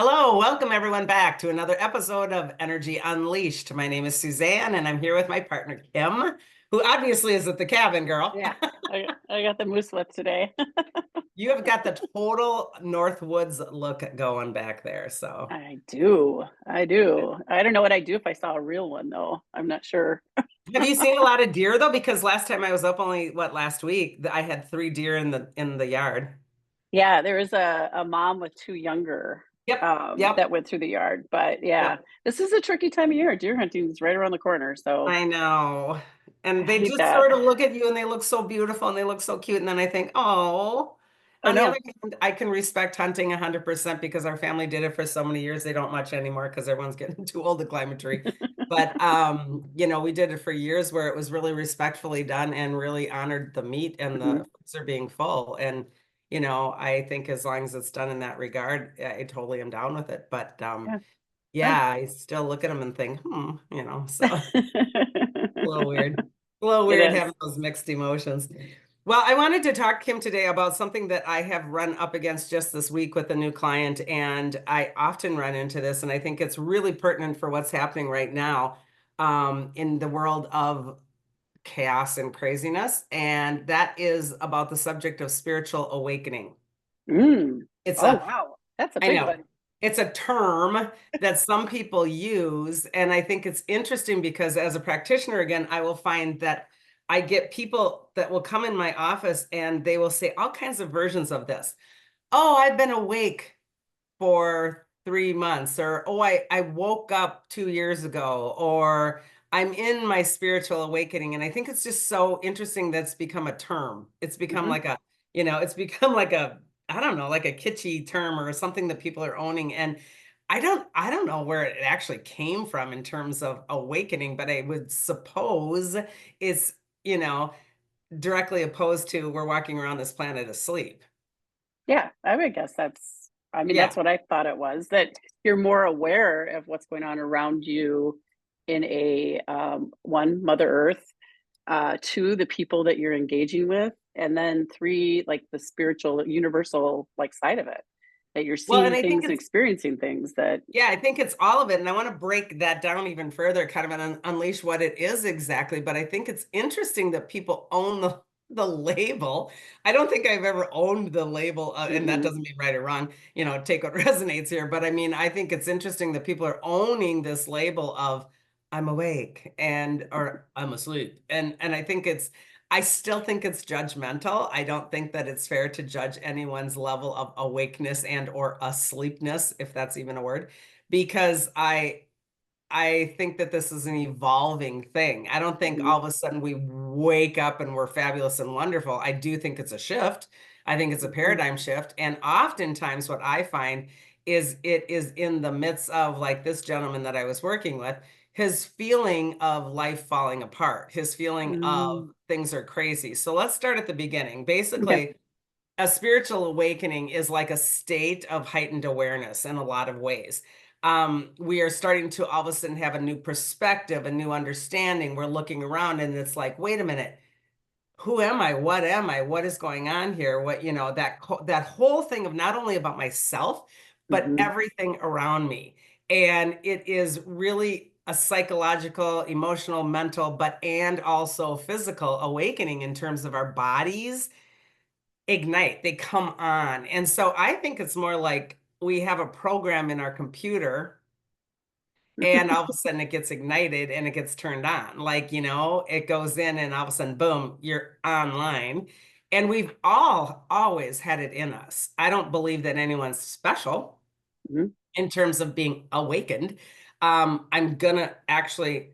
Hello, welcome everyone back to another episode of Energy Unleashed. My name is Suzanne, and I'm here with my partner, Kim, who obviously is at the cabin, girl. Yeah, I got the moose lip today. You have got the total Northwoods look going back there. So, I do. I do. I don't know what I'd do if I saw a real one, though. I'm not sure. have you seen a lot of deer though? Because last time I was up, only last week, I had three deer in the yard. Yeah, there was a mom with two younger Yep, yep, that went through the yard. But yeah, yep. this is a tricky time of year. Deer hunting is right around the corner. So I know. I And they hate just that. sort of look at you and they look so beautiful and they look so cute. And then I think, oh, I on the other know. hand, I can respect hunting 100% because our family did it for so many years. They don't much anymore because everyone's getting too old to climb a tree. But we did it for years where it was really respectfully done and really honored the meat and Mhm. the foods are being full. And, I think as long as it's done in that regard, I totally am down with it. But Yeah. yeah, I still look at them and think, so a little weird. A little It weird having is. those mixed emotions. Well, I wanted to talk, Kim, today about something that I have run up against just this week with a new client, and I often run into this, and I think it's really pertinent for what's happening right now in the world of chaos and craziness, and that is about the subject of spiritual awakening. Mm. It's Oh, a wow. That's a I big know. one. It's a term that some people use, and I think it's interesting because as a practitioner, again, I will find that I get people that will come in my office and they will say all kinds of versions of this. Oh, I've been awake for 3 months, or oh, I woke up 2 years ago, or I'm in my spiritual awakening. And I think it's just so interesting that's become a term. It's become Hmm. like it's become like I don't know, like a kitschy term or something that people are owning. And I don't know where it actually came from in terms of awakening, but I would suppose it's, you know, directly opposed to we're walking around this planet asleep. Yeah, I would guess I mean, Yeah. that's what I thought it was, that you're more aware of what's going on around you in one, Mother Earth, two, the people that you're engaging with, and then three, like the spiritual, universal, like side of it, that you're Well, and seeing I think things and it's experiencing things that, Yeah, I think it's all of it. And I want to break that down even further, kind of unleash what it is exactly. But I think it's interesting that people own the label. I don't think I've ever owned the label, and that mhm, doesn't mean right or wrong, take what resonates here. But I mean, I think it's interesting that people are owning this label of I'm awake and or I'm asleep. And I still think it's judgmental. I don't think that it's fair to judge anyone's level of awakeness and or asleepness, if that's even a word, because I think that this is an evolving thing. I don't think mhm, all of a sudden we wake up and we're fabulous and wonderful. I do think it's a shift. I think it's a mhm, paradigm shift. And oftentimes what I find is it is in the midst of like this gentleman that I was working with, his feeling of life falling apart, his feeling of mm, things are crazy. So let's start at the beginning. okay, Basically, a spiritual awakening is like a state of heightened awareness in a lot of ways. We are starting to all of a sudden have a new perspective, a new understanding. We're looking around and it's like, wait a minute, who am I? What am I? What is going on here? That whole thing of not only about myself, but mhm, everything around me. And it is really a psychological, emotional, mental, and also physical awakening in terms of our bodies ignite, they come on. And so I think it's more like we have a program in our computer and all of a sudden it gets ignited and it gets turned on. Like, it goes in and all of a sudden, boom, you're online. And we've all always had it in us. I don't believe that anyone's special mhm, in terms of being awakened. I'm gonna actually,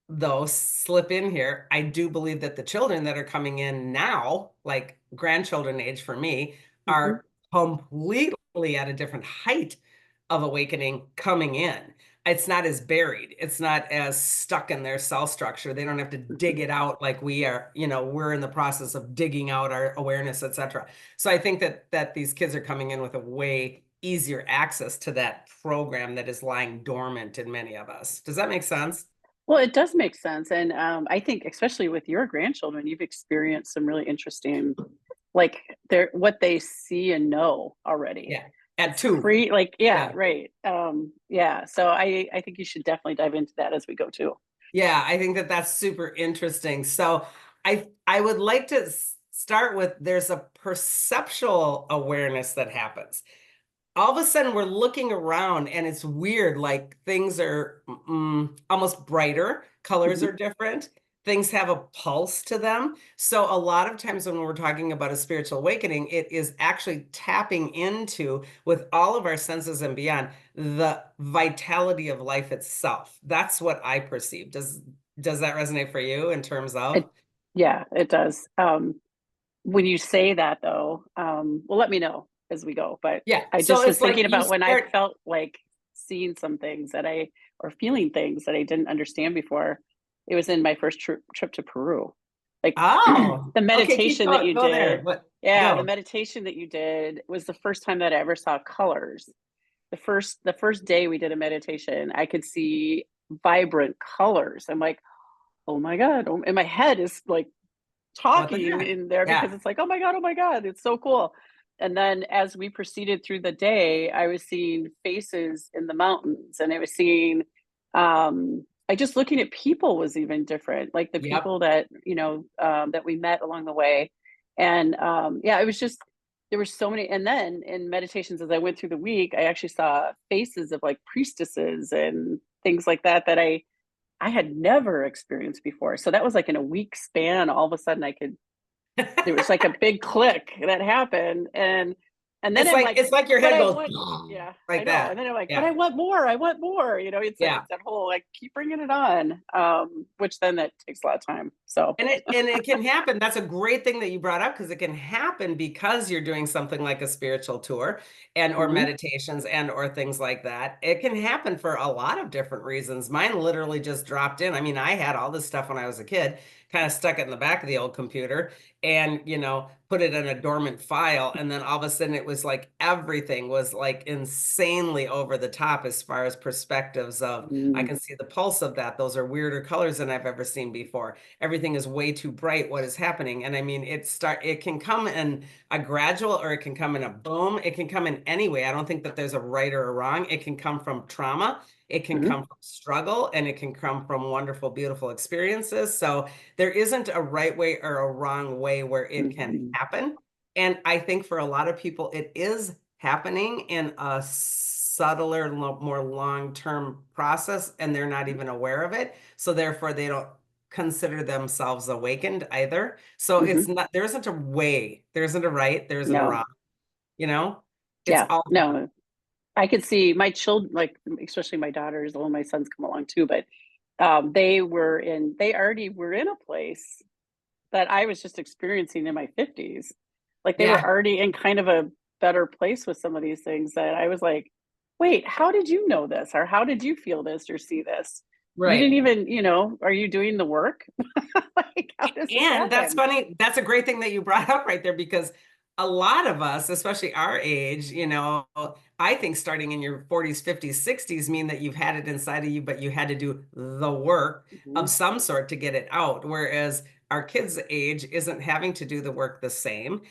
though, slip in here. I do believe that the children that are coming in now, like grandchildren age for me, mhm, are completely at a different height of awakening coming in. It's not as buried. It's not as stuck in their cell structure. They don't have to dig mhm. it out like we are, we're in the process of digging out our awareness, etc. So I think that these kids are coming in with a way easier access to that program that is lying dormant in many of us. Does that make sense? Well, it does make sense, and, I think especially with your grandchildren, you've experienced some really interesting, like, they're what they see and know already. Yeah. at It's 2. free, like, yeah, Yeah. right. Yeah. So I think you should definitely dive into that as we go too. Yeah, I think that that's super interesting. So I would like to start with there's a perceptual awareness that happens. All of a sudden we're looking around and it's weird, like things are almost brighter, colors Hmm. are different, things have a pulse to them. So a lot of times when we're talking about a spiritual awakening, it is actually tapping into, with all of our senses and beyond, the vitality of life itself. That's what I perceive. Does that resonate for you in terms of? It, yeah, it does. When you say that though, well, let me know as we go. But Yeah, I so just was it's like thinking you about when I start. felt like seeing some things that or feeling things that I didn't understand before. It was in my first trip to Peru. Like Oh, the okay, keep meditation that going, you go there. did. What Yeah, the go? meditation that you did was the first time that I ever saw colors. The first day we did a meditation, I could see vibrant colors. I'm like, oh my God. And my head is like What the talking heck? in there because Yeah. it's like, oh my God, it's so cool. And then as we proceeded through the day, I was seeing faces in the mountains and I was seeing, I just looking at people was even different, like the Yep. people that, that we met along the way. And yeah, it was just, there were so many. And then in meditations, as I went through the week, I actually saw faces of like priestesses and things like that, that I had never experienced before. So that was like in a week span, all of a sudden there was like a big click that happened. And then I'm like, It's like your but head I goes want, yeah, I like know. And that. then I'm like, but Yeah. I want more. I want more. Yeah. It's that whole like keep bringing it on. Which then that takes a lot of time. So And it can happen. That's a great thing that you brought up because it can happen because you're doing something like a spiritual tour and or mhm, meditations and or things like that. It can happen for a lot of different reasons. Mine literally just dropped in. I mean, I had all this stuff when I was a kid, kind of stuck it in the back of the old computer and, put it in a dormant file. And then all of a sudden it was like everything was like insanely over the top as far as perspectives of I mm, can see the pulse of that. Those are weirder colors than I've ever seen before. Everything is way too bright. What is happening? And I mean, it can come in a gradual or it can come in a boom. It can come in any way. I don't think that there's a right or a wrong. It can come from trauma. It can mhm, come from struggle and it can come from wonderful, beautiful experiences. So there isn't a right way or a wrong way where it can mhm, happen. And I think for a lot of people, it is happening in a subtler, more long-term process, and they're not even aware of it. So therefore, they don't consider themselves awakened either. So mhm. it's not, there isn't a way, there isn't a right, there isn't a wrong, No, you know? It's yeah, all different. no. I could see my children, like especially my daughters, although my sons come along too, but they already were in a place that I was just experiencing in my 50s. Like they were Yeah, already in kind of a better place with some of these things that I was like, wait, how did you know this? Or how did you feel this or see this? You didn't right. even, are you doing the work? Like, how does this And that's happen? funny. That's a great thing that you brought up right there because a lot of us, especially our age, I think starting in your 40s, 50s, 60s mean that you've had it inside of you, but you had to do the work Mhm, of some sort to get it out. Whereas our kids' age isn't having to do the work the same.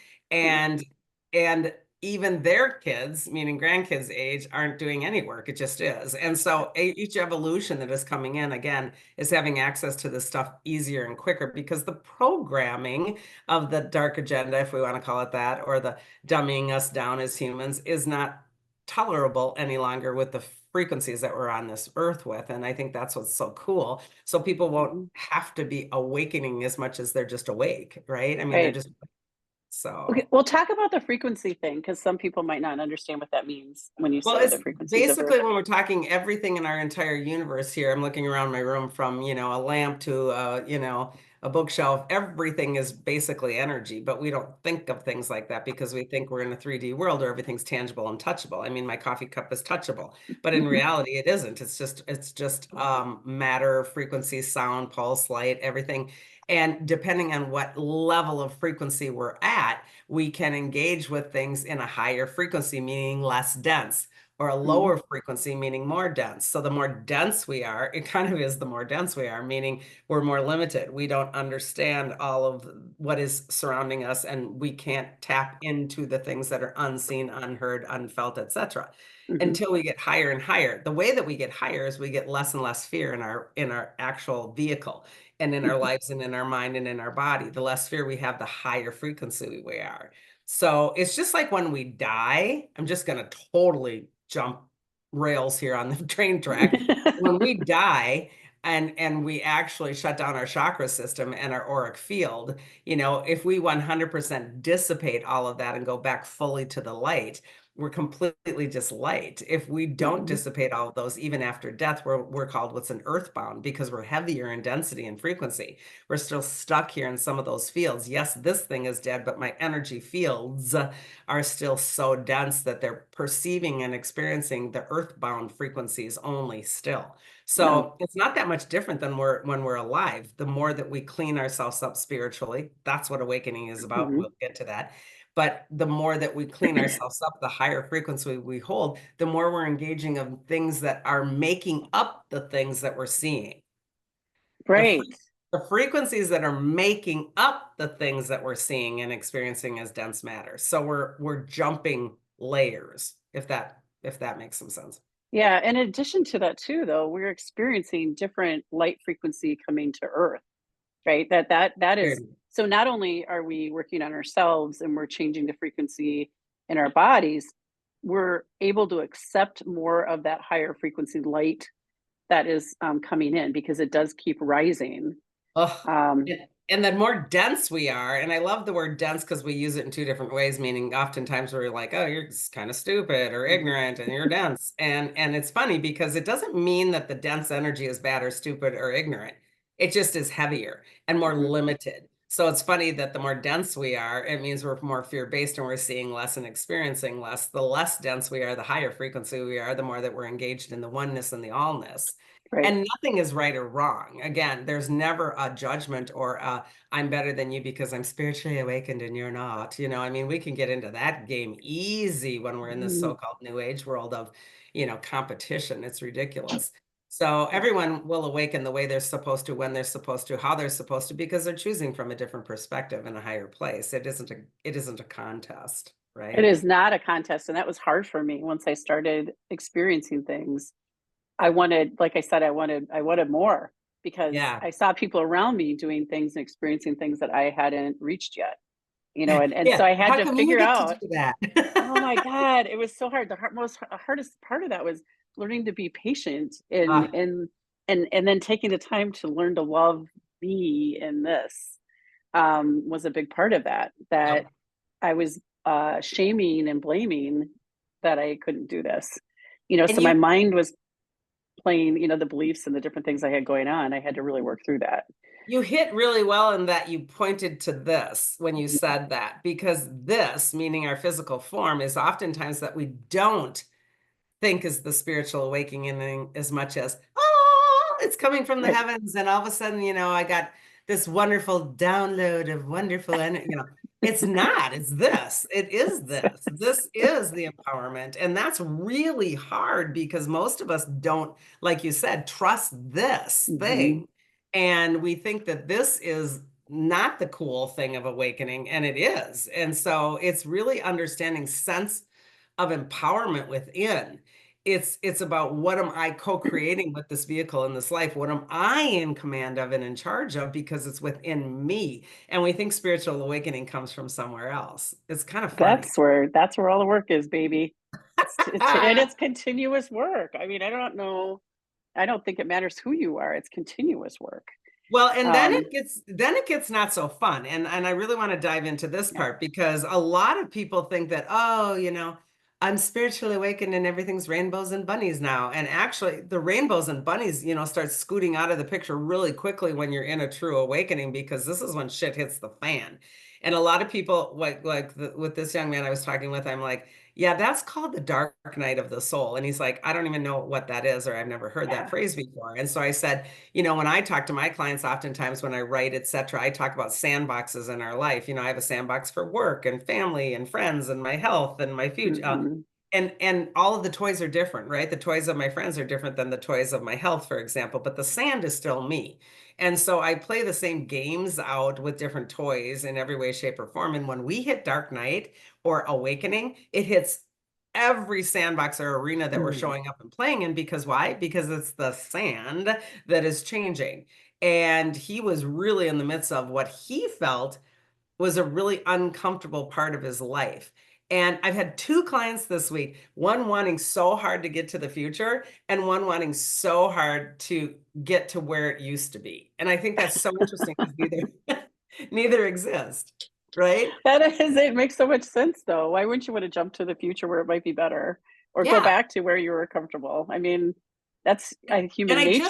mhm, And even their kids, meaning grandkids' age, aren't doing any work. It just is. And so each evolution that is coming in again is having access to this stuff easier and quicker because the programming of the dark agenda, if we want to call it that, or the dumbing us down as humans, is not tolerable any longer with the frequencies that we're on this earth with. And I think that's what's so cool. So people won't mhm. have to be awakening as much as they're just awake, right? I mean, they're Right. just Okay. so. Well, talk about the frequency thing because some people might not understand what that means when you Well, say the it's frequencies of Earth. basically when we're talking everything in our entire universe here, I'm looking around my room from, a lamp to, a bookshelf. Everything is basically energy, but we don't think of things like that because we think we're in a 3D world or everything's tangible and touchable. I mean, my coffee cup is touchable, but in reality, it isn't. It's just matter, frequency, sound, pulse, light, everything. And depending on what level of frequency we're at, we can engage with things in a higher frequency, meaning less dense. or a Mhm. lower frequency, meaning more dense. So the more dense we are, it kind of is the more dense we are, meaning we're more limited. We don't understand all of what is surrounding us, and we can't tap into the things that are unseen, unheard, unfelt, etc. Mhm. Until we get higher and higher. The way that we get higher is we get less and less fear in our actual vehicle and in our Mhm. lives and in our mind and in our body. The less fear we have, the higher frequency we are. So it's just like when we die, I'm just going to totally jump rails here on the train track. When we die and we actually shut down our chakra system and our auric field, if we 100% dissipate all of that and go back fully to the light, we're completely just light. If we don't Mhm. dissipate all of those, even after death, we're called what's an earthbound because we're heavier in density and frequency. We're still stuck here in some of those fields. Yes, this thing is dead, but my energy fields are still so dense that they're perceiving and experiencing the earthbound frequencies only still. Yeah. So it's not that much different than when we're alive. The more that we clean ourselves up spiritually, that's what awakening is about. Mhm. We'll get to that. But the more that we clean ourselves up, the higher frequency we hold, the more we're engaging of things that are making up the things that we're seeing. The, fre- Right. the frequencies that are making up the things that we're seeing and experiencing as dense matter. So we're jumping layers, if that makes some sense. Yeah, in addition to that too, though, we're experiencing different light frequency coming to Earth, right? That is, Good. so not only are we working on ourselves and we're changing the frequency in our bodies, we're able to accept more of that higher frequency light that is coming in because it does keep rising. Ugh. Um, And the more dense we are, and I love the word dense because we use it in two different ways, meaning oftentimes we're like, oh, you're kind of stupid or mhm. ignorant and you're dense. And it's funny because it doesn't mean that the dense energy is bad or stupid or ignorant. It just is heavier and more Mhm. limited. So it's funny that the more dense we are, it means we're more fear-based and we're seeing less and experiencing less. The less dense we are, the higher frequency we are, the more that we're engaged in the oneness and the allness. Right. And nothing is right or wrong. Again, there's never a judgment or I'm better than you because I'm spiritually awakened and you're not. I mean, we can get into that game easy when we're in this Mhm. so-called new age world of, competition. It's ridiculous. So everyone will awaken the way they're supposed to, when they're supposed to, how they're supposed to, because they're choosing from a different perspective and a higher place. It isn't a contest, It right? is not a contest, and that was hard for me once I started experiencing things. I wanted, like I said, I wanted more because Yeah. I saw people around me doing things and experiencing things that I hadn't reached yet, and so Yeah. I had How to come you figure get to out, do that? oh my God, it was so hard. The most hardest part of that was learning to be patient and Ah, and and then taking the time to learn to love me in this was a big part of that. That yep. I was shaming and blaming that I couldn't do this. And So my you mind was playing, the beliefs and the different things I had going on. I had to really work through that. You hit really well in that you pointed to this when you Mhm. said that, because this, meaning our physical form, is oftentimes that we don't think is the spiritual awakening as much as, oh, it's coming from the Right. heavens. And all of a sudden, I got this wonderful download of wonderful energy. It's not, it's this. It is this. This is the empowerment. And that's really hard because most of us don't, like you said, trust this Mhm. thing. And we think that this is not the cool thing of awakening, and it is. And so it's really understanding sense of empowerment within. It's about what am I co-creating with this vehicle in this life? What am I in command of and in charge of because it's within me? And we think spiritual awakening comes from somewhere else. It's kind of funny. That's where all the work is, baby. And it's continuous work. I mean, I don't know. I don't think it matters who you are. It's continuous work. Well, and then Um, it gets not so fun. And I really want to dive into this yeah. part because a lot of people think that, oh, I'm spiritually awakened and everything's rainbows and bunnies now. And actually, the rainbows and bunnies, start scooting out of the picture really quickly when you're in a true awakening because this is when shit hits the fan. And a lot of people, with this young man I was talking with, I'm like, yeah, that's called the dark night of the soul. And he's like, I don't even know what that is, or I've never heard that Yeah. phrase before. And so I said, when I talk to my clients, oftentimes when I write, etc., I talk about sandboxes in our life. I have a sandbox for work and family and friends and my health and my future. Mhm. and all of the toys are different, right? The toys of my friends are different than the toys of my health, for example, but the sand is still me. And so I play the same games out with different toys in every way, shape, or form. And when we hit Dark Night or Awakening, it hits every sandbox or arena that we're Mhm. showing up and playing in. Because why? Because it's the sand that is changing. And he was really in the midst of what he felt was a really uncomfortable part of his life. And I've had two clients this week, one wanting so hard to get to the future and one wanting so hard to get to where it used to be. And I think that's so interesting because neither exist, right? That is, it makes so much sense though. Why wouldn't you want to jump to the future where it might be better or go Yeah. back to where you were comfortable? I mean, that's And human nature.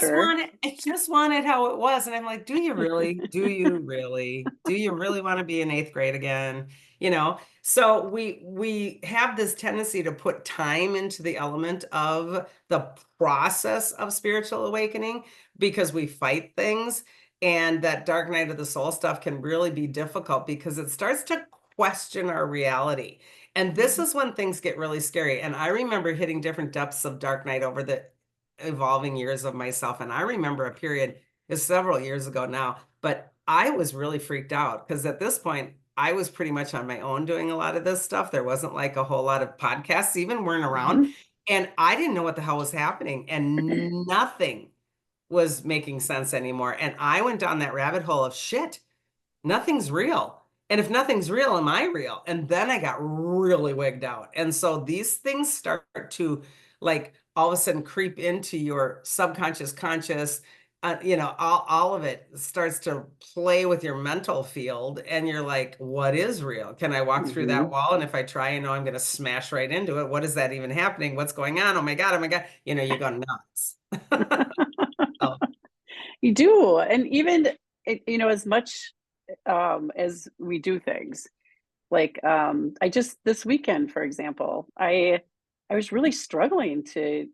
I just want it how it was. And I'm like, do you really? Do you really? Do you really want to be in eighth grade again? You know, so we have this tendency to put time into the element of the process of spiritual awakening because we fight things. And that dark night of the soul stuff can really be difficult because it starts to question our reality. And this Mhm. is when things get really scary. And I remember hitting different depths of dark night over the evolving years of myself. And I remember a period, is several years ago now, but I was really freaked out because at this point, I was pretty much on my own doing a lot of this stuff. There wasn't like a whole lot of podcasts even weren't around. Mhm. And I didn't know what the hell was happening. And nothing was making sense anymore. And I went down that rabbit hole of shit, nothing's real. And if nothing's real, am I real? And then I got really wigged out. And so these things start to like all of a sudden creep into your subconscious, conscious, all of it starts to play with your mental field. And you're like, what is real? Can I walk through that Mhm. wall? And if I try, I know I'm going to smash right into it. What is that even happening? What's going on? Oh my God. Oh my God. You go nuts. Oh, You do. And even, as much as we do things, like I just this weekend, for example, I was really struggling to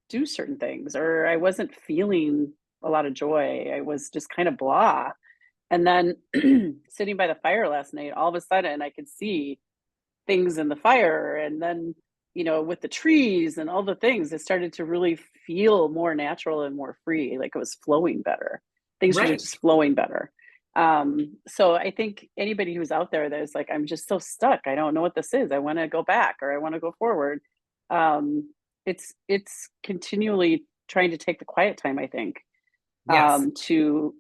do certain things, or I wasn't feeling a lot of joy. I was just kind of blah. And then sitting by the fire last night, all of a sudden I could see things in the fire. And then, with the trees and all the things, it started to really feel more natural and more free, like it was flowing better. Things were right. just flowing better. So I think anybody who's out there that is like, I'm just so stuck. I don't know what this is. I want to go back or I want to go forward. Um, it's continually trying to take the quiet time, I think, Yes. to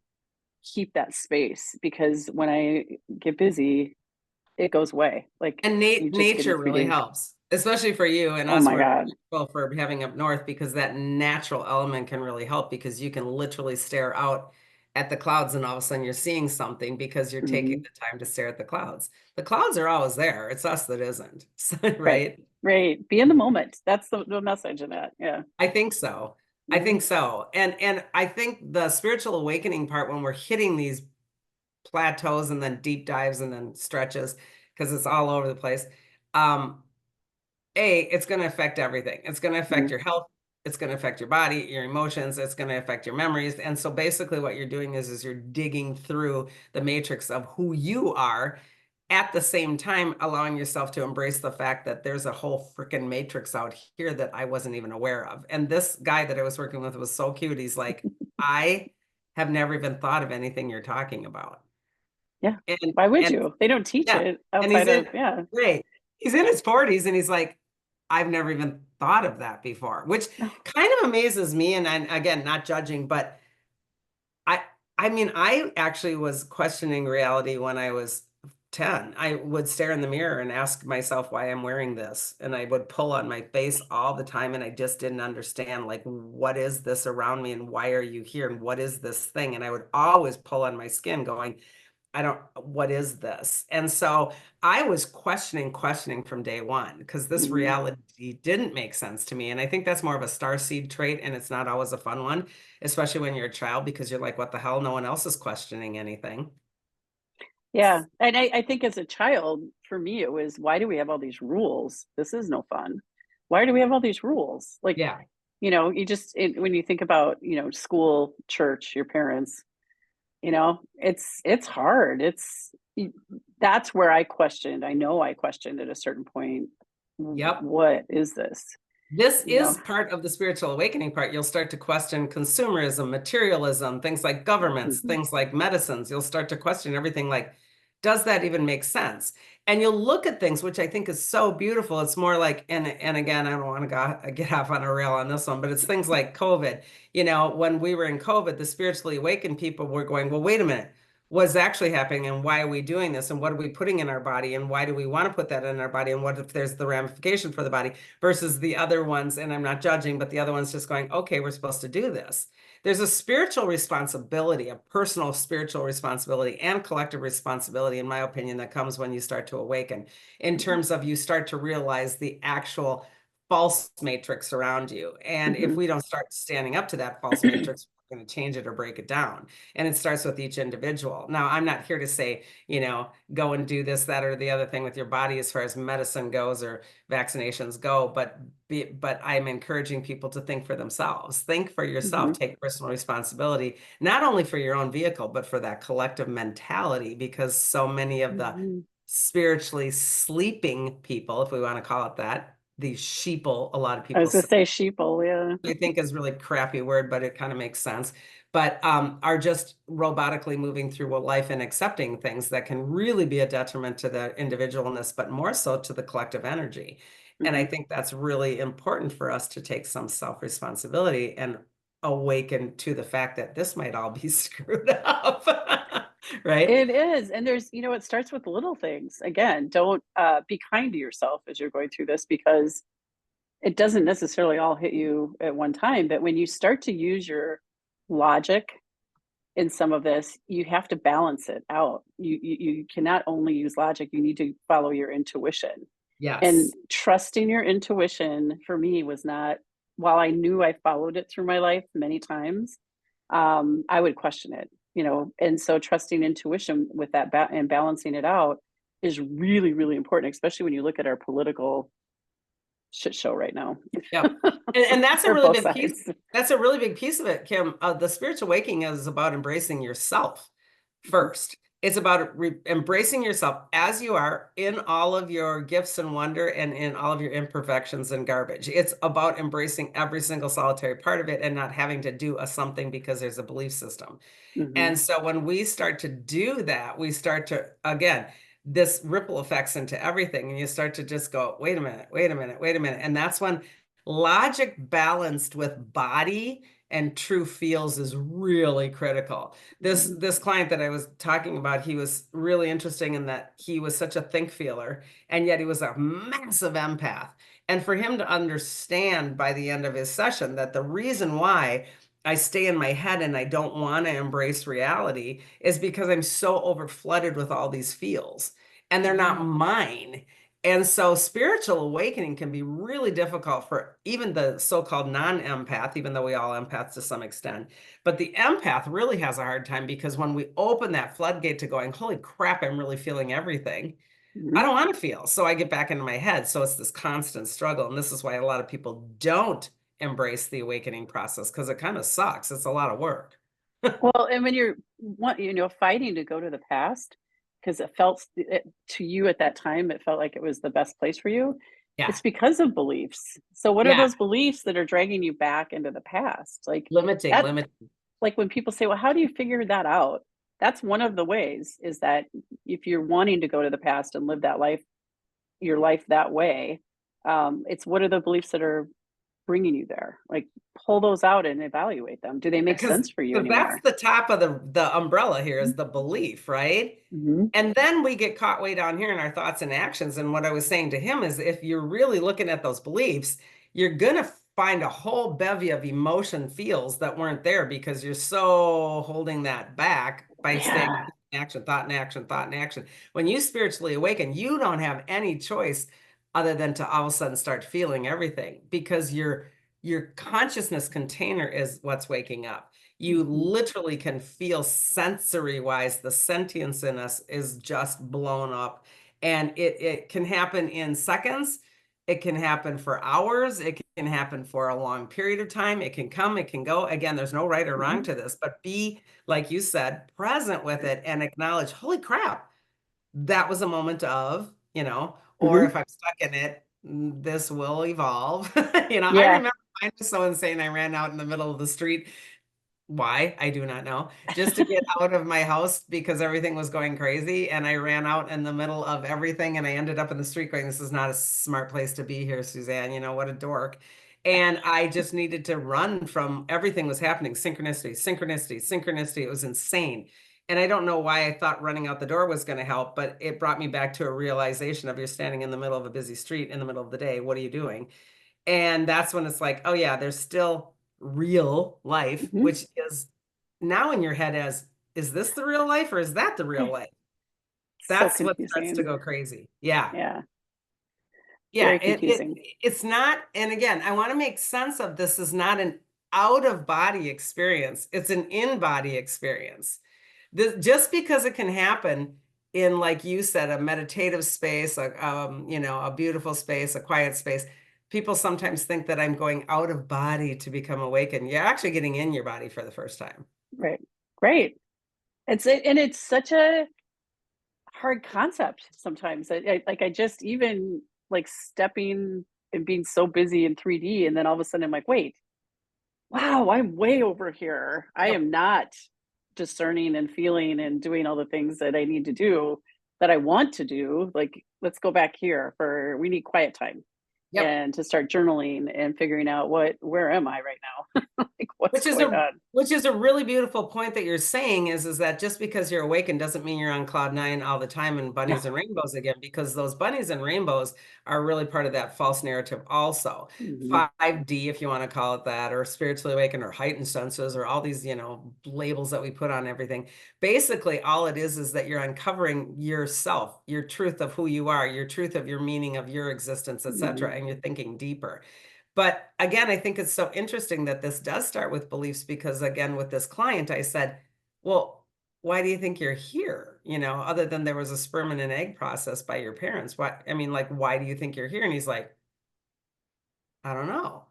keep that space, because when I get busy, it goes away. Like And you just get nature into really reading. helps, especially for you and Oh us. my We're God. grateful for having up north because that natural element can really help because you can literally stare out at the clouds and all of a sudden you're seeing something because you're taking Hmm. the time to stare at the clouds. The clouds are always there. It's us that isn't, Right. right? Right. Be in the moment. That's the message in that. Yeah. I think so. I Hmm. think so. And I think the spiritual awakening part when we're hitting these plateaus and then deep dives and then stretches because it's all over the place. Um, it's going to affect everything. It's going to affect Hmm. your health. It's going to affect your body, your emotions. It's going to affect your memories. And so basically what you're doing is you're digging through the matrix of who you are at the same time allowing yourself to embrace the fact that there's a whole freaking matrix out here that I wasn't even aware of. And this guy that I was working with was so cute. He's like, I have never even thought of anything you're talking about. Yeah. And Why would and you? They don't teach yeah, it and he's outside in of, yeah. great. He's in his 40s and he's like, I've never even thought of that before, which No. kind of amazes me. And again, not judging, but I I mean, I actually was questioning reality when I was 10. I would stare in the mirror and ask myself why I'm wearing this. And I would pull on my face all the time and I just didn't understand like what is this around me and why are you here and what is this thing? And I would always pull on my skin going, I don't, what is this? And so I was questioning from day one because this Hmm. reality didn't make sense to me. And I think that's more of a star seed trait, and it's not always a fun one, especially when you're a child because you're like, what the hell? No one else is questioning anything. Yeah. And I think as a child, for me, it was, why do we have all these rules? This is no fun. Why do we have all these rules? Like, Yeah. when you think about, school, church, your parents, it's hard. That's where I questioned. I know I questioned at a certain point, Yep. What is this? This You know? is part of the spiritual awakening part. You'll start to question consumerism, materialism, things like governments, Mhm, things like medicines. You'll start to question everything like, does that even make sense? And you'll look at things, which I think is so beautiful. It's more like, and again, I don't want to get off on a rail on this one, but it's things like COVID. When we were in COVID, the spiritually awakened people were going, well, wait a minute, what's actually happening and why are we doing this and what are we putting in our body and why do we want to put that in our body and what if there's the ramification for the body versus the other ones, and I'm not judging, but the other ones just going, okay, we're supposed to do this. There's a spiritual responsibility, a personal spiritual responsibility and collective responsibility, in my opinion, that comes when you start to awaken, in mhm, terms of you start to realize the actual false matrix around you. And if mhm, we don't start standing up to that false matrix, we're going to change it or break it down. And it starts with each individual. Now, I'm not here to say, go and do this, that, or the other thing with your body as far as medicine goes or vaccinations go, but I'm encouraging people to think for themselves. Think for yourself. mhm, Take personal responsibility, not only for your own vehicle, but for that collective mentality, because so many of the mhm. spiritually sleeping people, if we want to call it that, these sheeple, a lot of I people was gonna say, say sheeple, yeah. I think is really crappy word, but it kind of makes sense. But are just robotically moving through life and accepting things that can really be a detriment to the individualness, but more so to the collective energy. And I Mhm. think that's really important for us to take some self-responsibility and awaken to the fact that this might all be screwed up. Right? It is, and it starts with little things. Again, don't, be kind to yourself as you're going through this because it doesn't necessarily all hit you at one time, but when you start to use your logic in some of this, you have to balance it out. You cannot only use logic, you need to follow your intuition. And Yes. trusting your intuition for me was not, while I knew I followed it through my life many times, I would question it, and so trusting intuition with that and balancing it out is really, really important, especially when you look at our political shit show right now Yep. And that's a for really both big piece. sides. That's a really big piece of it, Kim. The spiritual awakening is about embracing yourself Mhm, first. It's about embracing yourself as you are in all of your gifts and wonder and in all of your imperfections and garbage. It's about embracing every single solitary part of it and not having to do a something because there's a belief system. mhm, And so when we start to do that, we start to, again, this ripple effects into everything. And you start to just go, wait a minute, wait a minute, wait a minute. And that's when logic balanced with body and true feels is really critical. This mhm, this client that I was talking about, he was really interesting in that he was such a think feeler, and yet he was a massive empath. And for him to understand by the end of his session that the reason why I stay in my head and I don't want to embrace reality is because I'm so overflooded with all these feels and they're mhm, not mine. And so spiritual awakening can be really difficult for even the so-called non-empath, even though we all empaths to some extent. But the empath really has a hard time because when we open that floodgate to going, holy crap, I'm really feeling everything. I mhm. don't want to feel. So I get back into my head. So it's this constant struggle. And this is why a lot of people don't embrace the awakening process because it kind of sucks. It's a lot of work. Well, and when you're fighting to go to the past because to you at that time, it felt like it was the best place for you. Yeah. It's because of beliefs. So what are Yeah. those beliefs that are dragging you back into the past? Like Limiting, that, limiting. like when people say, "Well, how do you figure that out?" That's one of the ways is that if you're wanting to go to the past and live your life that way, it's what are the beliefs that are bringing you there? Like pull those out and evaluate them. Do they make Because sense for you that's anymore? the top of the umbrella here is the belief, right? Mhm. And then we get caught way down here in our thoughts and actions. And what I was saying to him is if you're really looking at those beliefs, you're gonna find a whole bevy of emotion feels that weren't there because you're so holding that back by staying Yeah. in action, thought and action, thought and action. When you spiritually awaken, you don't have any choice other than to all of a sudden start feeling everything because your consciousness container is what's waking up. You Mhm, literally can feel sensory wise, the sentience in us is just blown up. And it can happen in seconds. It can happen for hours. It can happen for a long period of time. It can come, it can go. Again, there's no right or wrong mhm, to this, but be, like you said, present with it and acknowledge, holy crap, that was a moment of, or mhm, if I'm stuck in it, this will evolve. I Yeah. remember mine was so insane. I ran out in the middle of the street. Why? I do not know. Just to get out of my house because everything was going crazy. And I ran out in the middle of everything and I ended up in the street going, this is not a smart place to be here, Suzanne. What a dork. And I just needed to run from everything was happening. Synchronicity, synchronicity, synchronicity. It was insane. And I don't know why I thought running out the door was going to help, but it brought me back to a realization of you're standing in the middle of a busy street in the middle of the day. What are you doing? And that's when it's like, oh yeah, there's still real life, Hmm. which is now in your head as, is this the real life or is that the real life? So That's what starts to confusing. go crazy. Yeah. Yeah. Yeah. Very confusing. It's not, and again, I want to make sense of this is not an out of body experience. It's an in body experience. Just because it can happen in, like you said, a meditative space, a beautiful space, a quiet space, people sometimes think that I'm going out of body to become awakened. You're actually getting in your body for the first time. Right. Great. And it's such a hard concept sometimes. I just even like stepping and being so busy in 3D, and then all of a sudden I'm like, wait, wow, I'm way over here. I Yep. am not discerning and feeling and doing all the things that I need to do that I want to do. Like, let's go back here for we need quiet time Yep. and to start journaling and figuring out where am I right now? Like what's Which is going a on? which is a really beautiful point that you're saying is that just because you're awakened doesn't mean you're on cloud nine all the time and No. bunnies and rainbows again, because those bunnies and rainbows are really part of that false narrative also. Hmm. 5D, if you want to call it that, or spiritually awakened or heightened senses, or all these, labels that we put on everything. Basically, all it is that you're uncovering yourself, your truth of who you are, your truth of your meaning of your existence, Hmm. etc., and you're thinking deeper. But again, I think it's so interesting that this does start with beliefs because, again, with this client, I said, well, why do you think you're here? Other than there was a sperm and an egg process by your parents. Like, why do you think you're here? And he's like, I don't know.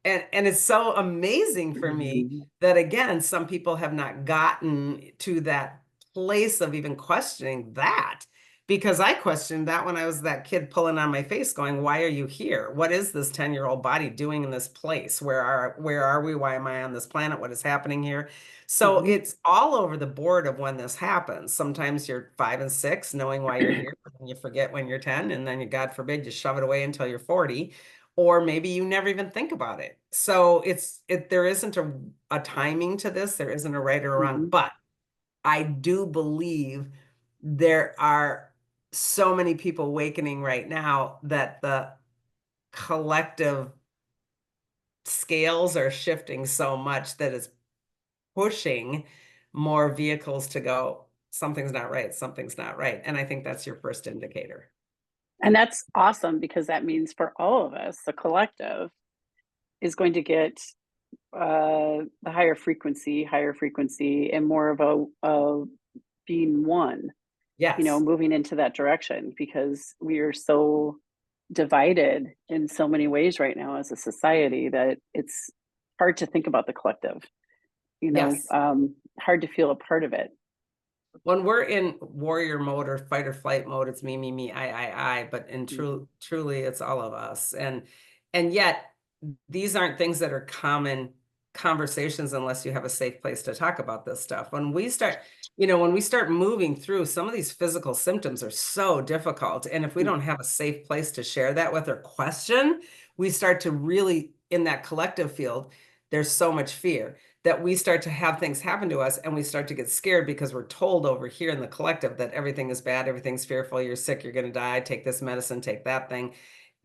And it's so amazing for me Hmm. that again, some people have not gotten to that place of even questioning that because I questioned that when I was that kid pulling on my face going, why are you here? What is this 10-year-old body doing in this place? Where are we? Why am I on this planet? What is happening here? So Hmm. it's all over the board of when this happens. Sometimes you're 5 and 6, knowing why you're here, and you forget when you're 10, and then you, God forbid, you shove it away until you're 40, or maybe you never even think about it. So there isn't a timing to this. There isn't a right or a wrong, Hmm. but I do believe there are so many people awakening right now that the collective scales are shifting so much that it's pushing more vehicles to go, something's not right, something's not right. And I think that's your first indicator. And that's awesome because that means for all of us, the collective is going to get the higher frequency, and more of a being one, Yes. moving into that direction because we are so divided in so many ways right now as a society that it's hard to think about the collective, Yes. hard to feel a part of it. When we're in warrior mode or fight or flight mode, it's me, me, me, I, but in Mhm. truly it's all of us. And yet these aren't things that are common conversations unless you have a safe place to talk about this stuff. When we start moving through, some of these physical symptoms are so difficult. And if we don't have a safe place to share that with or question, we start to really, in that collective field, there's so much fear that we start to have things happen to us and we start to get scared because we're told over here in the collective that everything is bad, everything's fearful, you're sick, you're going to die, take this medicine, take that thing.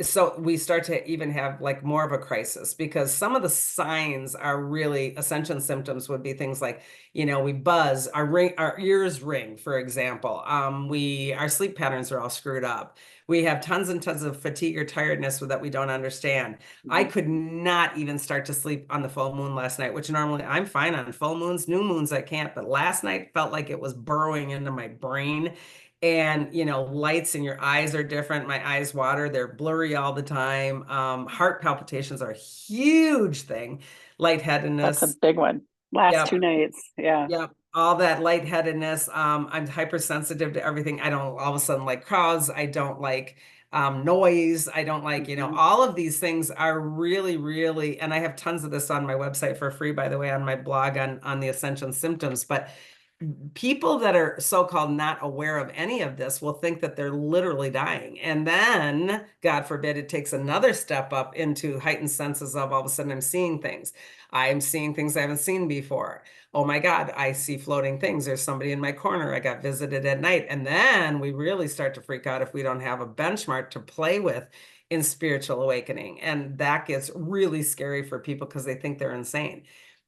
So we start to even have like more of a crisis because some of the signs are really ascension symptoms would be things like, we buzz, our ears ring, for example. Our sleep patterns are all screwed up. We have tons and tons of fatigue or tiredness that we don't understand. I Mhm. could not even start to sleep on the full moon last night, which normally I'm fine on full moons, new moons I can't, but last night felt like it was burrowing into my brain. And lights in your eyes are different. My eyes water, they're blurry all the time. Heart palpitations are a huge thing. That's a Lightheadedness. big one. Last Yep. 2 nights. Yeah. Yep. All that lightheadedness. I'm hypersensitive to everything. I don't all of a sudden like crowds. I don't like noise. I don't like, Mhm. all of these things are really, really, and I have tons of this on my website for free, by the way, on my blog on the Ascension symptoms. But people that are so-called not aware of any of this will think that they're literally dying. And then, God forbid, it takes another step up into heightened senses of all of a sudden I'm seeing things. I'm seeing things I haven't seen before. Oh my God, I see floating things. There's somebody in my corner. I got visited at night. And then we really start to freak out if we don't have a benchmark to play with in spiritual awakening. And that gets really scary for people because they think they're insane.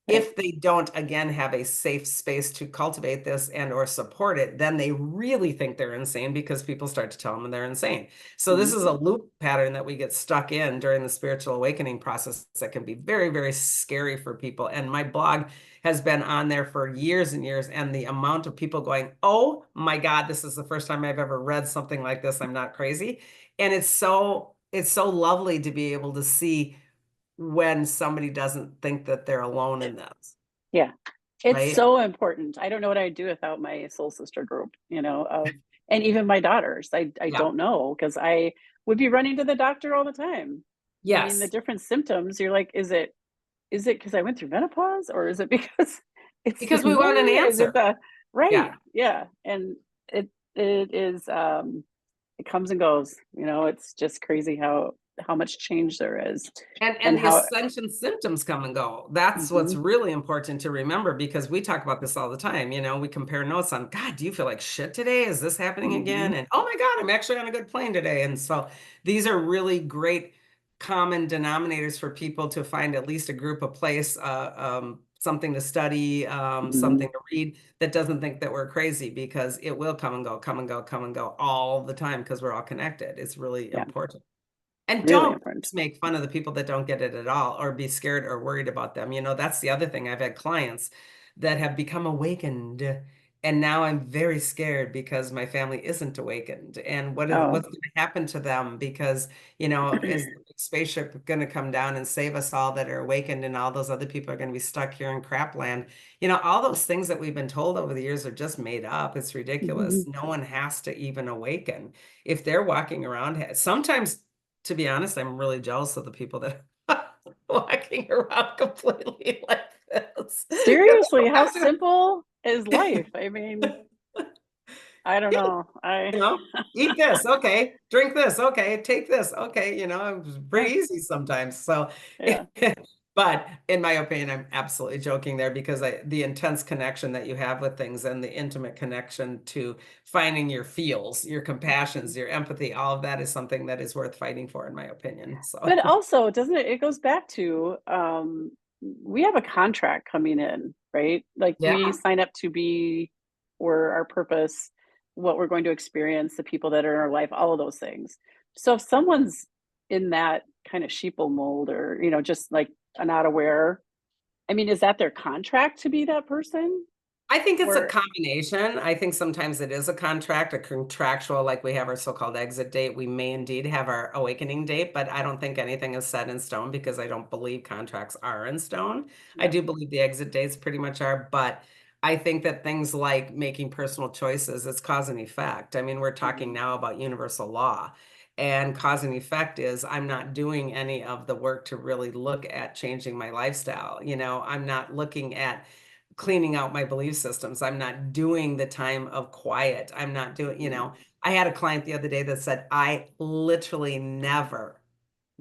Right. If they don't, again, have a safe space to cultivate this and or support it, then they really think they're insane because people start to tell them they're insane. So this is a Mhm. loop pattern that we get stuck in during the spiritual awakening process that can be very, very scary for people. And my blog has been on there for years and years. And the amount of people going, oh my God, this is the first time I've ever read something like this. I'm not crazy. And it's so lovely to be able to see when somebody doesn't think that they're alone in this, Yeah. It's right? so important. I don't know what I'd do without my soul sister group, of and even my daughters. I Yeah. don't know because I would be running to the doctor all the time. I mean, the Yes. different symptoms, you're like, is it because I went through menopause or is it because it's the Because we want an moon? Is it answer. the right? Yeah. Yeah. And it is it comes and goes. It's just crazy how much change there is And and the how ascension symptoms come and go. That's what's mhm, really important to remember because we talk about this all the time. We compare notes on, God, do you feel like shit today? Is this happening mhm, again? And oh my God, I'm actually on a good plane today. And so these are really great common denominators for people to find at least a group, a place, something to study, mhm, something to read that doesn't think that we're crazy because it will come and go, come and go, come and go all the time because we're all connected. It's really yeah, important. And really don't important. just make fun of the people that don't get it at all or be scared or worried about them. That's the other thing. I've had clients that have become awakened, and now I'm very scared because my family isn't awakened. And Oh, what's going to happen to them? Because, is the big spaceship going to come down and save us all that are awakened, and all those other people are going to be stuck here in crap land? All those things that we've been told over the years are just made up. It's ridiculous. mhm. No one has to even awaken if they're walking around. Sometimes, to be honest, I'm really jealous of the people that are walking around completely like this. 'Cause I Seriously, don't how have to, simple is life? I mean, I don't yeah, know. you know, eat this, okay, drink this, okay, take this, okay, it's Yeah, pretty easy sometimes. So, yeah. but in my opinion, I'm absolutely joking there because the intense connection that you have with things and the intimate connection to finding your feels, your Mhm. compassions, your empathy, all of that is something that is worth fighting for, in my opinion. So, But also, doesn't it goes back to, we have a contract coming in, right? Like, we yeah. sign up to be or our purpose, what we're going to experience, the people that are in our life, all of those things. So if someone's in that kind of sheeple mold or, just, like, not aware, I mean, is that their contract to be that person? I think it's a Or combination. I think sometimes it is a contract, a contractual, like we have our so-called exit date. We may indeed have our awakening date, but I don't think anything is set in stone because I don't believe contracts are in stone. I yeah. do believe the exit dates pretty much are, but I think that things like making personal choices, it's cause and effect. I mean, we're talking Mhm, now about universal law. And cause and effect is I'm not doing any of the work to really look at changing my lifestyle. I'm not looking at cleaning out my belief systems. I'm not doing the time of quiet. I'm not doing, mhm. I had a client the other day that said, I literally never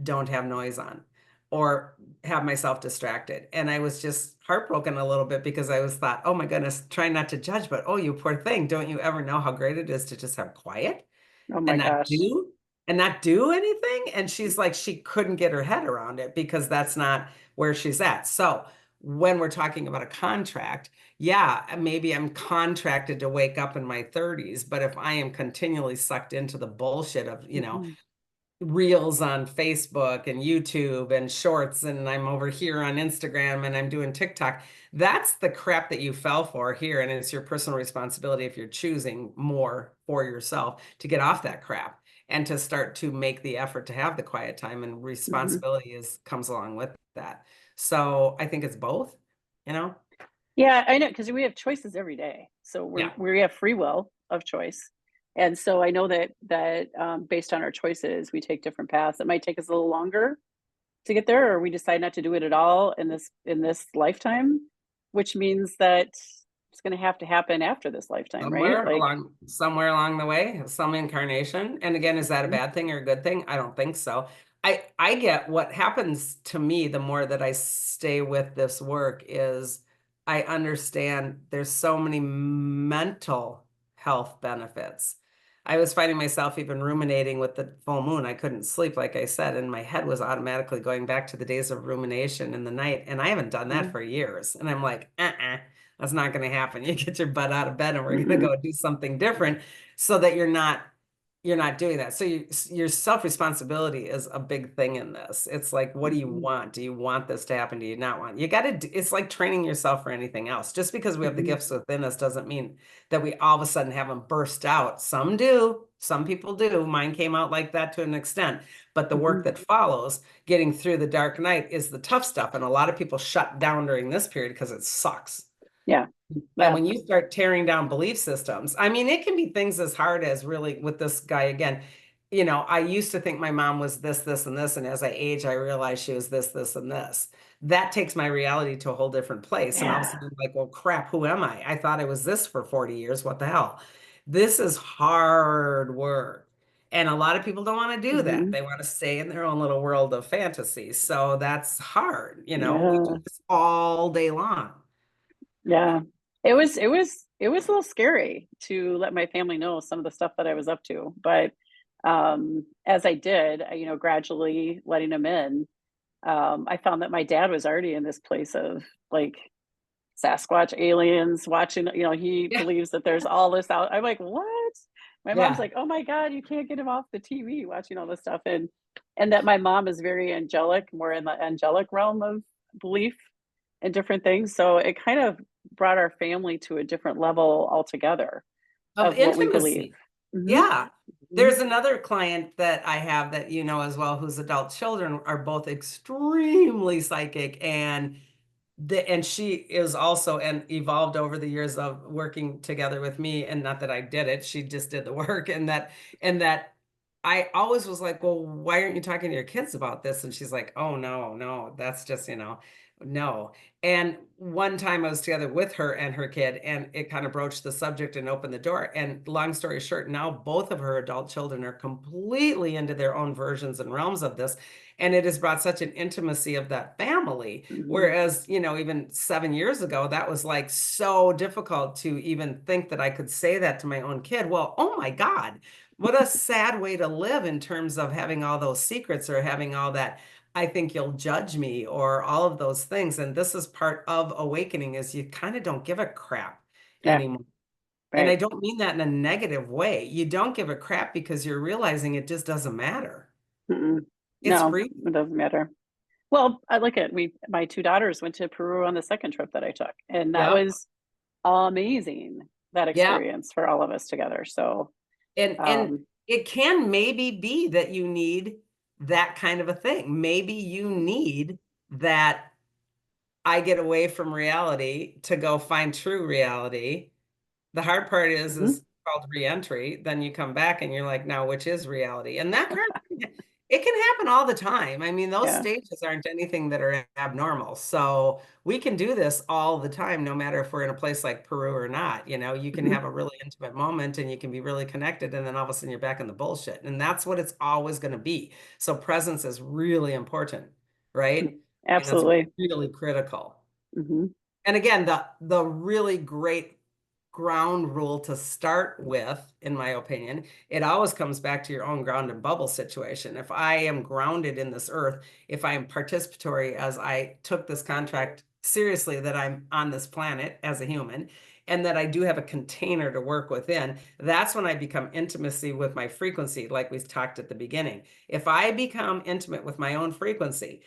don't have noise on or have myself distracted. And I was just heartbroken a little bit because I was thought, oh my goodness, try not to judge, but oh, you poor thing. Don't you ever know how great it is to just have quiet Oh my and not gosh. do and not do anything? And she's like, she couldn't get her head around it because that's not where she's at. So when we're talking about a contract, yeah, maybe I'm contracted to wake up in my 30s, but if I am continually sucked into the bullshit of, Mhm, reels on Facebook and YouTube and shorts, and I'm over here on Instagram and I'm doing TikTok. That's the crap that you fell for here. And it's your personal responsibility if you're choosing more for yourself to get off that crap and to start to make the effort to have the quiet time, and mhm. responsibility comes along with that. So I think it's both, you know? Yeah, I know, because we have choices every day. So Yeah. we have free will of choice. And so I know that based on our choices, we take different paths. It might take us a little longer to get there, or we decide not to do it at all in this lifetime, which means that it's going to happen after this lifetime, right? Like, Somewhere along the way, some incarnation. And again, is that a mhm, bad thing or a good thing? I don't think so. I get what happens to me the more that I stay with this work is I understand there's so many mental health benefits. I was finding myself even ruminating with the full moon. I couldn't sleep, like I said, and my head was automatically going back to the days of rumination in the night. And I haven't done that mhm, for years. And I'm like, that's not going to happen. You get your butt out of bed and we're going to mhm, go do something different so that you're not doing that. So your self-responsibility is a big thing in this. It's like, what do you mhm, want? Do you want this to happen? Do you not want? You got to, it's like training yourself for anything else. Just because we have the mhm, gifts within us doesn't mean that we all of a sudden have them burst out. Some do, some people do. Mine came out like that to an extent. But the work mhm. that follows, getting through the dark night, is the tough stuff. And a lot of people shut down during this period because it sucks. Yeah, And yeah, when you start tearing down belief systems, I mean, it can be things as hard as really with this guy again. I used to think my mom was this, this, and this. And as I age, I realized she was this, this, and this. That takes my reality to a whole different place. And all of a yeah. sudden, I'm like, well, crap, who am I? I thought I was this for 40 years. What the hell? This is hard work. And a lot of people don't want to do that. Mhm. They want to stay in their own little world of fantasy. So that's hard. We do Yeah, this all day long. yeah. It was a little scary to let my family know some of the stuff that I was up to, but, as I did, gradually letting them in, I found that my dad was already in this place of, like, Sasquatch, aliens, watching, he Yeah. believes that there's all this out. I'm like, "What?" My mom's Yeah. like, "Oh my god, you can't get him off the TV watching all this stuff," and that my mom is very angelic, more in the angelic realm of belief and different things, so it kind of brought our family to a different level altogether Of of what we believe. intimacy. Mhm, Yeah. mhm, There's another client that I have that you know as well, whose adult children are both extremely psychic, and she is also and evolved over the years of working together with me. And not that I did it, she just did the work. And that I always was like, well, why aren't you talking to your kids about this? And she's like, oh no, no, that's just, no. And one time I was together with her and her kid, and it kind of broached the subject and opened the door. And long story short, now both of her adult children are completely into their own versions and realms of this. And it has brought such an intimacy of that family. mhm, Whereas, even 7 years ago, that was like so difficult to even think that I could say that to my own kid. Well, oh my God, what a sad way to live in terms of having all those secrets or having all that. I think you'll judge me or all of those things. And this is part of awakening is you kind of don't give a crap yeah, anymore. And I right, don't mean that in a negative way. You don't give a crap because you're realizing it just doesn't matter. mm-mm. It's No, free. it doesn't matter. Well, I like it. My 2 daughters went to Peru on the 2nd trip that I took, and that Yep. was amazing, that Yeah. experience for all of us together, so, And um it can maybe be that you need that kind of a thing. Maybe you need that I get away from reality to go find true reality. The hard part mhm, is called reentry. Then you come back and you're like, now which is reality? And that kind of it can happen all the time. I mean, those yeah, stages aren't anything that are abnormal. So we can do this all the time, no matter if we're in a place like Peru or not. You can mhm, have a really intimate moment and you can be really connected, and then all of a sudden you're back in the bullshit. And that's what it's always going to be. So presence is really important, right? And that's absolutely, really critical. mhm, And again, the really great ground rule to start with, in my opinion, it always comes back to your own ground and bubble situation. If I am grounded in this earth, if I am participatory as I took this contract seriously, that I'm on this planet as a human, and that I do have a container to work within, that's when I become intimacy with my frequency, like we talked at the beginning. If I become intimate with my own frequency,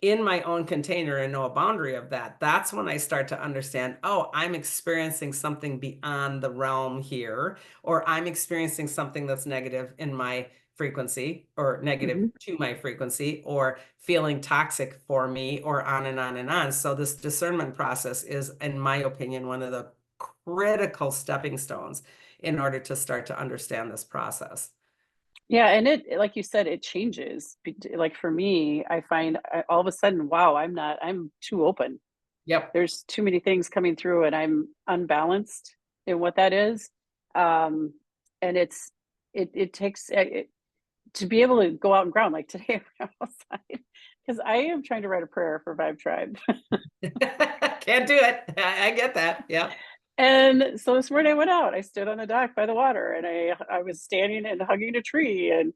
in my own container and know a boundary of that, that's when I start to understand, oh, I'm experiencing something beyond the realm here, or I'm experiencing something that's negative in my frequency or negative mhm, to my frequency or feeling toxic for me or on and on and on. So this discernment process is, in my opinion, one of the critical stepping stones in order to start to understand this process. Yeah, and it like you said, it changes. Like for me, I find all of a sudden, wow, I'm too open. Yep. There's too many things coming through, and I'm unbalanced in what that is. Um, and it takes to be able to go out and ground like today I'm outside because I am trying to write a prayer for Vibe Tribe. Can't do it. I get that. Yeah. And so this morning I went out. I stood on the dock by the water, and I was standing and hugging a tree, and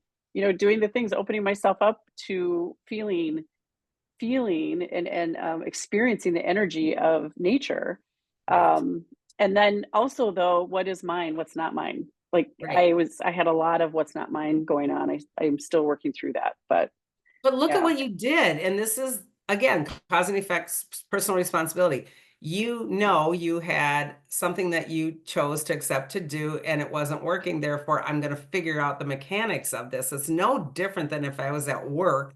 doing the things, opening myself up to feeling and experiencing the energy of nature. Right. And then also though, what is mine, what's not mine? Like Right. I had a lot of what's not mine going on. I'm still working through that, but But look at yeah. what you did. And this is, again, cause and effects, personal responsibility. You know, you had something that you chose to accept to do and it wasn't working. Therefore, I'm going to figure out the mechanics of this. It's no different than if I was at work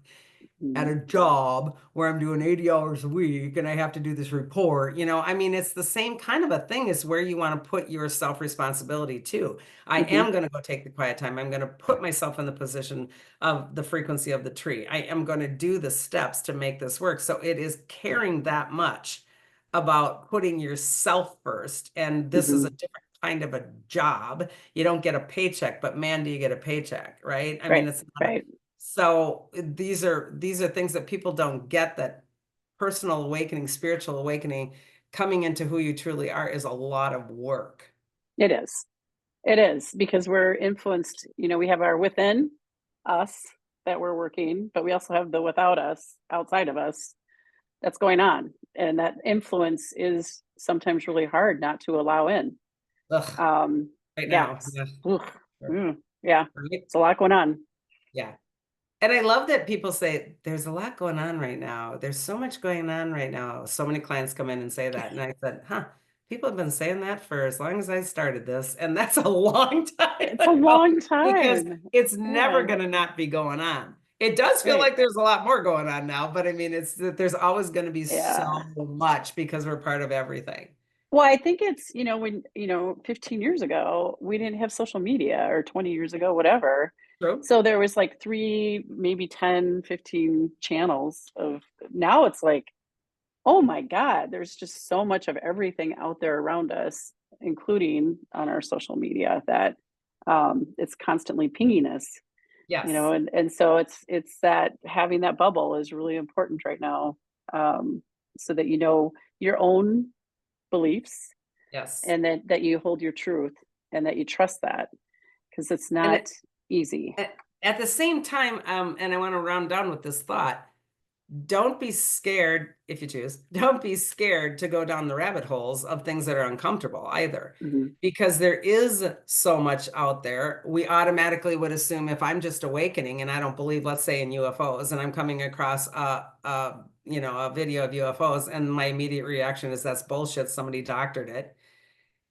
at Mhm. a job where I'm doing 80 hours a week and I have to do this report. I mean, it's the same kind of a thing as where you want to put your self-responsibility too. I Mhm. am going to go take the quiet time. I'm going to put myself in the position of the frequency of the tree. I am going to do the steps to make this work. So it is caring that much about putting yourself first. And this is a Mhm. different kind of a job. You don't get a paycheck, but man, do you get a paycheck, right? I mean, Right. it's not a, Right. so these are things that people don't get, that personal awakening, spiritual awakening, coming into who you truly are is a lot of work. It is. It is because we're influenced, we have our within us that we're working, but we also have the without us, outside of us, that's going on. And that influence is sometimes really hard not to allow in. Ugh, Um, right yeah. now. Yeah. Oof. Sure. Yeah. Right? It's a lot going on. Yeah. And I love that people say there's a lot going on right now. There's so much going on right now. So many clients come in and say that. And I said, huh, people have been saying that for as long as I started this. And that's a long time It's a ago long because time. it's never Yeah. going to not be going on. It does feel Right. like there's a lot more going on now, but I mean, it's that there's always going to be so Yeah. much because we're part of everything. Well, I think it's, when, 15 years ago, we didn't have social media, or 20 years ago, whatever. True? So there was like 3, maybe 10, 15 channels of. Now it's like, oh my God, there's just so much of everything out there around us, including on our social media, that it's constantly pinging us, Yes. and so it's that having that bubble is really important right now, so that your own beliefs, Yes. and that you hold your truth, and that you trust that, because it's And not easy. at the same time, and I want to round down with this thought. Don't be scared if you choose. Don't be scared to go down the rabbit holes of things that are uncomfortable either. Mhm. Because there is so much out there. We automatically would assume if I'm just awakening and I don't believe, let's say, in UFOs, and I'm coming across a video of UFOs, and my immediate reaction is that's bullshit. Somebody doctored it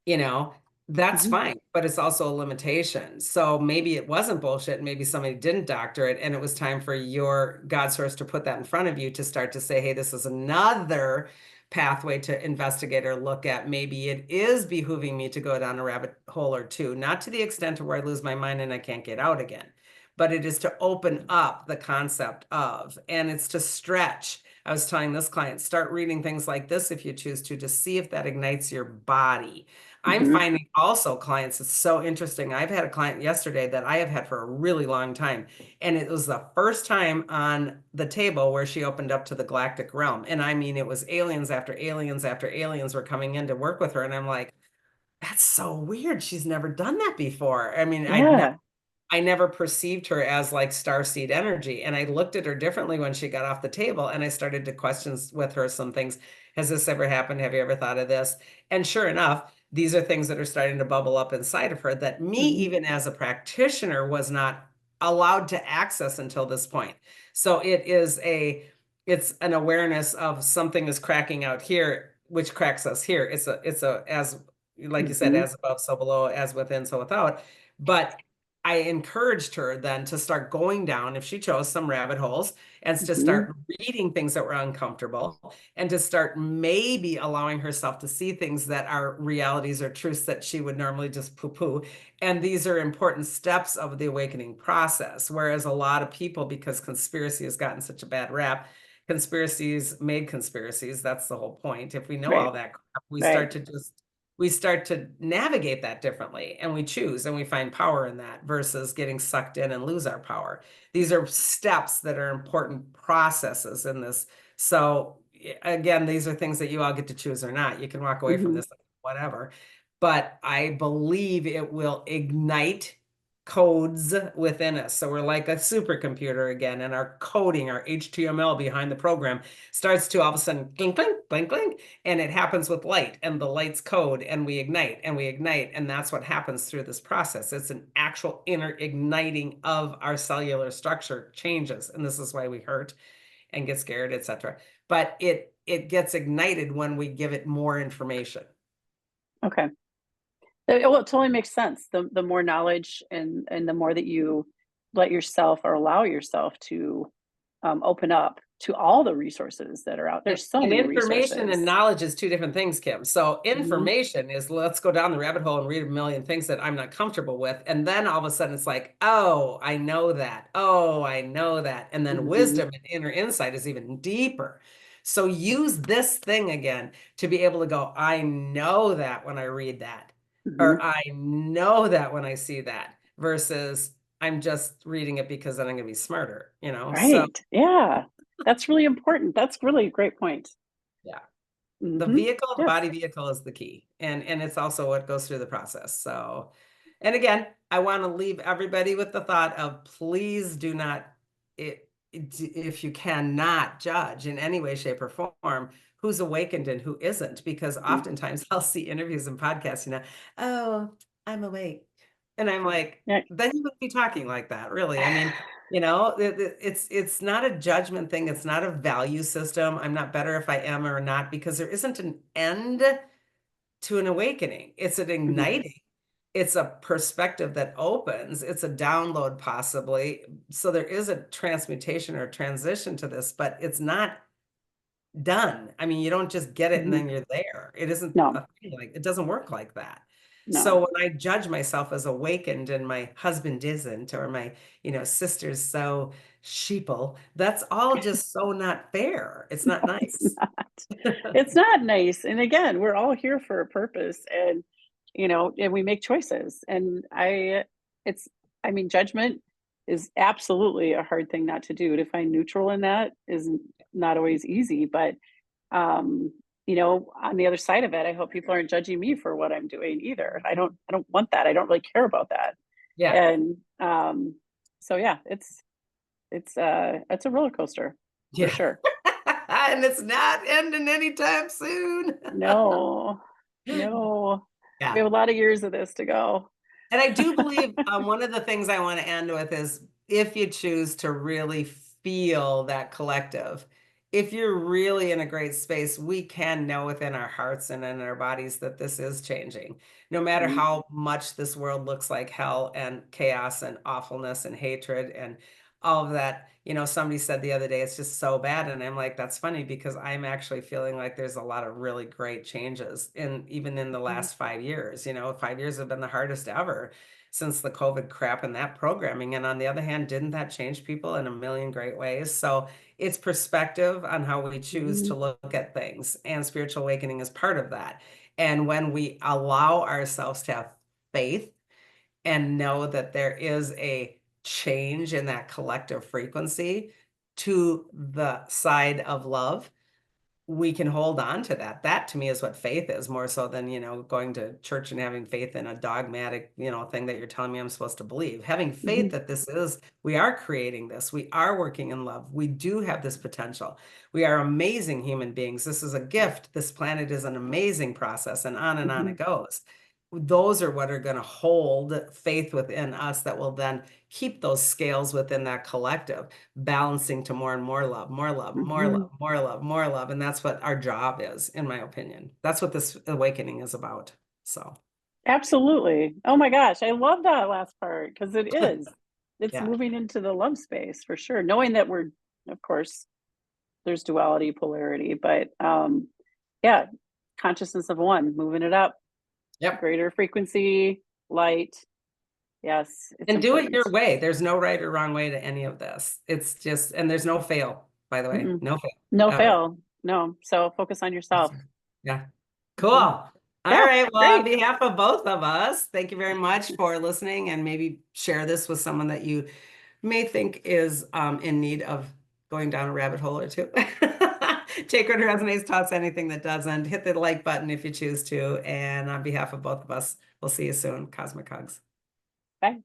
you know, that's Mhm. fine, but it's also a limitation. So maybe it wasn't bullshit. Maybe somebody didn't doctor it, and it was time for your God source to put that in front of you to start to say, hey, this is another pathway to investigate or look at. Maybe it is behooving me to go down a rabbit hole or two, not to the extent to where I lose my mind and I can't get out again, but it is to open up the concept of, and it's to stretch. I was telling this client, start reading things like this if you choose to see if that ignites your body. I'm Mhm. finding also clients, it's so interesting. I've had a client yesterday that I have had for a really long time, and it was the first time on the table where she opened up to the galactic realm. And I mean, it was aliens after aliens after aliens were coming in to work with her. And I'm like, that's so weird. She's never done that before. I mean, Yeah. I never perceived her as like starseed energy. And I looked at her differently when she got off the table and I started to question with her some things. Has this ever happened? Have you ever thought of this? And sure enough, these are things that are starting to bubble up inside of her that me, Mhm. even as a practitioner, was not allowed to access until this point. So it's an awareness of something is cracking out here, which cracks us here. As like you said, Mhm. as above, so below, as within, so without. But I encouraged her then to start going down, if she chose, some rabbit holes and to Hmm. start reading things that were uncomfortable and to start maybe allowing herself to see things that are realities or truths that she would normally just poo-poo. And these are important steps of the awakening process. Whereas a lot of people, because conspiracy has gotten such a bad rap, conspiracies made conspiracies. That's the whole point. If we know all Right. that crap, Right. we start to navigate that differently and we choose and we find power in that versus getting sucked in and lose our power. These are steps that are important processes in this. So again, these are things that you all get to choose or not. You can walk away from Hmm. this, whatever. But I believe it will ignite codes within us. So we're like a supercomputer again, and our coding, our HTML behind the program starts to all of a sudden clink, clink, clink, clink, and it happens with light, and the light's code, and we ignite, and we ignite, and that's what happens through this process. It's an actual inner igniting of our cellular structure changes, and this is why we hurt and get scared, etc. But it gets ignited when we give it more information. Okay. Well, it totally makes sense. The more knowledge and the more that you let yourself or allow yourself to open up to all the resources that are out. And, There's so and many information and resources. knowledge is two different things, Kim. So Hmm. information is let's go down the rabbit hole and read a million things that I'm not comfortable with. And then all of a sudden it's like, oh, I know that. Oh, I know that. And then Hmm. wisdom and inner insight is even deeper. So use this thing again to be able to go, I know that when I read that, or Hmm. I know that when I see that, versus I'm just reading it because then I'm going to be smarter, you know? So Right. Yeah. That's really important. That's really a great point. yeah. The Hmm. vehicle, the Yes. body vehicle is the key. And it's also what goes through the process. So, and again, I want to leave everybody with the thought of please do not if you cannot judge in any way, shape, or form who's awakened and who isn't, because Hmm. oftentimes I'll see interviews and podcasts, oh, I'm awake. And I'm like, Yeah. then you wouldn't be talking like that, really. I mean, it's not a judgment thing. It's not a value system. I'm not better if I am or not because there isn't an end to an awakening. It's an Hmm. igniting. It's a perspective that opens. It's a download possibly. So there is a transmutation or transition to this, but it's not done. I mean, you don't just get it and Hmm. then you're there. It isn't No. a thing like it doesn't work like that. So No. when I judge myself as awakened and my husband isn't, or my, sister's so sheeple, that's all just so not fair. It's not It's nice. not. It's not nice. And again, we're all here for a purpose, and and we make choices. And it's, I mean, judgment is absolutely a hard thing not to do. To find neutral in that is not always easy, but um, on the other side of it, I hope people aren't judging me for what I'm doing either. I don't want that. I don't really care about that. Yeah. And so yeah, it's a roller coaster for Yeah. sure. And it's not ending anytime soon. No, no. We Yeah. have a lot of years of this to go. And I do believe one of the things I want to end with is if you choose to really feel that collective, if you're really in a great space, we can know within our hearts and in our bodies that this is changing. No matter Mhm, how much this world looks like hell and chaos and awfulness and hatred and all of that. Somebody said the other day, it's just so bad. And I'm like, that's funny because I'm actually feeling like there's a lot of really great changes even in the mhm, last 5 years. 5 years have been the hardest ever since the COVID crap and that programming. And on the other hand, didn't that change people in a million great ways? So it's perspective on how we choose mhm, to look at things. And spiritual awakening is part of that. And when we allow ourselves to have faith and know that there is a change in that collective frequency to the side of love, we can hold on to that. That to me is what faith is, more so than, going to church and having faith in a dogmatic, thing that you're telling me I'm supposed to believe. Having mhm, faith that we are creating this, we are working in love, we do have this potential. We are amazing human beings. This is a gift. This planet is an amazing process, and on mhm, it goes. Those are what are going to hold faith within us that will then keep those scales within that collective balancing to more and more love, more love, more mhm. love, more love, more love. And that's what our job is, in my opinion. That's what this awakening is about. So, Absolutely. Oh my gosh, I love that last part because it is. It's Yeah. moving into the love space for sure. Knowing that we're, of course, there's duality, polarity, but yeah, consciousness of one, moving it up, Yep. greater frequency, light. Yes, it's And do it important. your way. There's no right or wrong way to any of this. It's just, and there's no fail, by the way. Mm-mm. No fail No ever. fail. No. So focus on yourself. Yeah. Cool. Mhm. All Yeah, right. Well, on great. behalf of both of us, thank you very much for listening, and maybe share this with someone that you may think is in need of going down a rabbit hole or two. Take what resonates, toss anything that doesn't. Hit the like button if you choose to. And on behalf of both of us, we'll see you soon. Cosmic hugs. Bye.